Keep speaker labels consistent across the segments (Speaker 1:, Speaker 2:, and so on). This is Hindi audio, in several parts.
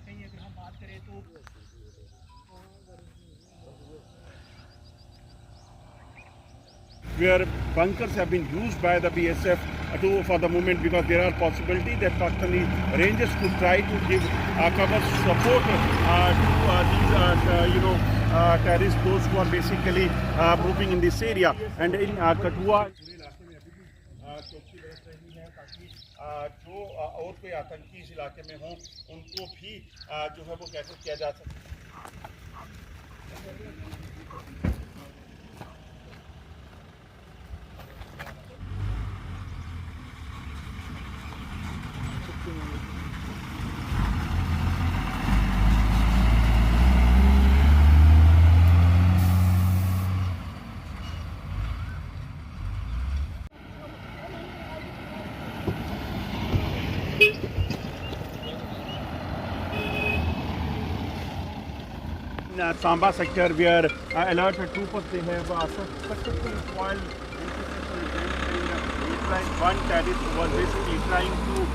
Speaker 1: कहीं अगर हम बात करें तो
Speaker 2: where bunkers have been used by the BSF for the moment, because there are possibilities that Pakistani Rangers could try to give cover support to these terrorists, those who are basically moving in this area. And in Kathua, चौकी बरत रही है ताकि जो और कोई आतंकी इस इलाके में हों उनको भी जो है वो कैसे किया जा सके। Samba sector, where alert troopers, they have successfully foiled one terrorist who was basically trying to।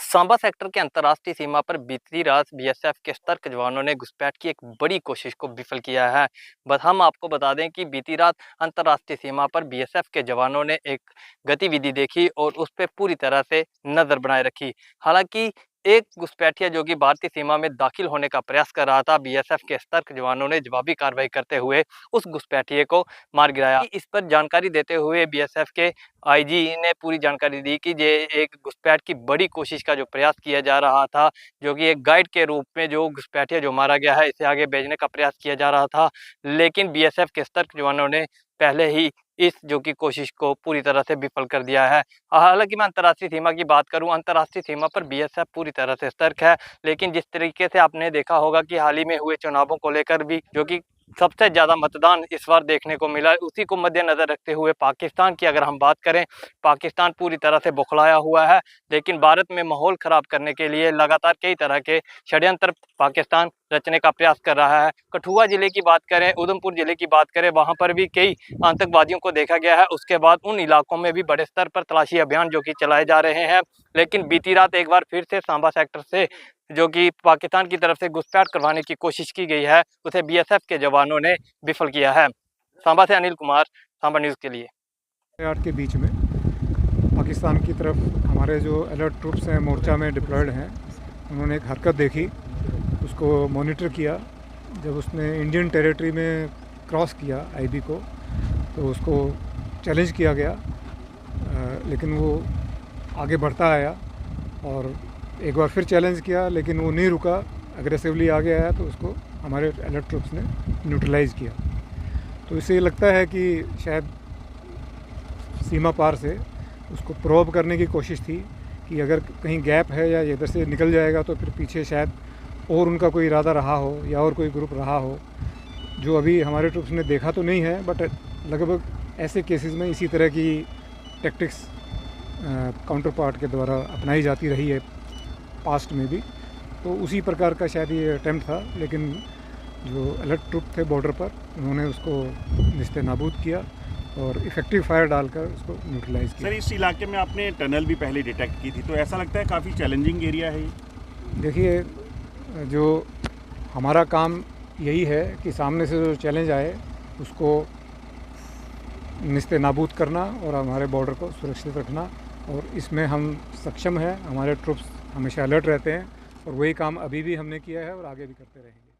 Speaker 3: Samba sector के अंतर्राष्ट्रीय सीमा पर बीती रात बीएसएफ के सतर्क जवानों ने घुसपैठ की एक बड़ी कोशिश को विफल किया है। बस हम आपको बता दें कि बीती रात अंतर्राष्ट्रीय सीमा पर बीएसएफ के जवानों ने एक गतिविधि देखी और उस पर पूरी तरह से नज़र बनाए रखी। हालांकि एक घुसपैठिया जो कि भारतीय सीमा में दाखिल होने का प्रयास कर रहा था, बीएसएफ के सतर्क जवानों ने जवाबी कार्रवाई करते हुए उस घुसपैठिए को मार गिराया। इस पर जानकारी देते हुए बीएसएफ के आईजी ने पूरी जानकारी दी कि ये एक घुसपैठ की बड़ी कोशिश का जो प्रयास किया जा रहा था, जो कि एक गाइड के रूप में जो घुसपैठिया जो मारा गया है इसे आगे भेजने का प्रयास किया जा रहा था, लेकिन बीएसएफ के सतर्क जवानों ने पहले ही इस जो की कोशिश को पूरी तरह से विफल कर दिया है। हालांकि मैं अंतर्राष्ट्रीय सीमा की बात करूं, अंतर्राष्ट्रीय सीमा पर बीएसएफ पूरी तरह से सतर्क है, लेकिन जिस तरीके से आपने देखा होगा कि हाल ही में हुए चुनावों को लेकर भी जो कि सबसे ज़्यादा मतदान इस बार देखने को मिला, उसी को मद्देनज़र रखते हुए पाकिस्तान की अगर हम बात करें, पाकिस्तान पूरी तरह से बौखलाया हुआ है। लेकिन भारत में माहौल ख़राब करने के लिए लगातार कई तरह के षड्यंत्र पाकिस्तान रचने का प्रयास कर रहा है। कठुआ ज़िले की बात करें, उधमपुर ज़िले की बात करें, वहाँ पर भी कई आतंकवादियों को देखा गया है। उसके बाद उन इलाकों में भी बड़े स्तर पर तलाशी अभियान जो कि चलाए जा रहे हैं। लेकिन बीती रात एक बार फिर से सांबा सेक्टर से जो कि पाकिस्तान की तरफ से घुसपैठ करवाने की कोशिश की गई है, उसे बीएसएफ के जवानों ने विफल किया है। सांबा से अनिल कुमार, सांबा न्यूज़ के लिए।
Speaker 4: आर्ट के बीच में पाकिस्तान की तरफ हमारे जो अलर्ट ट्रूप्स हैं, मोर्चा में डिप्लॉयड हैं, उन्होंने एक हरकत देखी, उसको मॉनिटर किया। जब उसने इंडियन टेरिटरी में क्रॉस किया आईबी को, तो उसको चैलेंज किया गया, लेकिन वो आगे बढ़ता आया और एक बार फिर चैलेंज किया, लेकिन वो नहीं रुका, अग्रेसिवली आगे आया, तो उसको हमारे अलर्ट ट्रूप्स ने न्यूट्रलाइज़ किया। तो इससे ये लगता है कि शायद सीमा पार से उसको प्रोब करने की कोशिश थी कि अगर कहीं गैप है या इधर से निकल जाएगा तो फिर पीछे शायद और उनका कोई इरादा रहा हो या और कोई ग्रुप रहा हो, जो अभी हमारे ट्रूप्स ने देखा तो नहीं है, बट लगभग ऐसे केसेस में इसी तरह की टैक्टिक्स काउंटर पार्ट के द्वारा अपनाई जाती रही है पास्ट में भी। तो उसी प्रकार का शायद ये अटैम्प्ट था, लेकिन जो अलर्ट ट्रूप थे बॉर्डर पर, उन्होंने उसको निस्ते नाबूद किया और इफ़ेक्टिव फायर डालकर उसको न्यूट्रलाइज़ किया।
Speaker 2: सर, इस इलाके में आपने टनल भी पहले डिटेक्ट की थी, तो ऐसा लगता है काफ़ी चैलेंजिंग एरिया है ये।
Speaker 4: देखिए, जो हमारा काम यही है कि सामने से जो चैलेंज आए उसको निस्ते नाबूद करना और हमारे बॉर्डर को सुरक्षित रखना, और इसमें हम सक्षम हैं। हमारे ट्रूप्स हमेशा अलर्ट रहते हैं और वही काम अभी भी हमने किया है और आगे भी करते रहेंगे।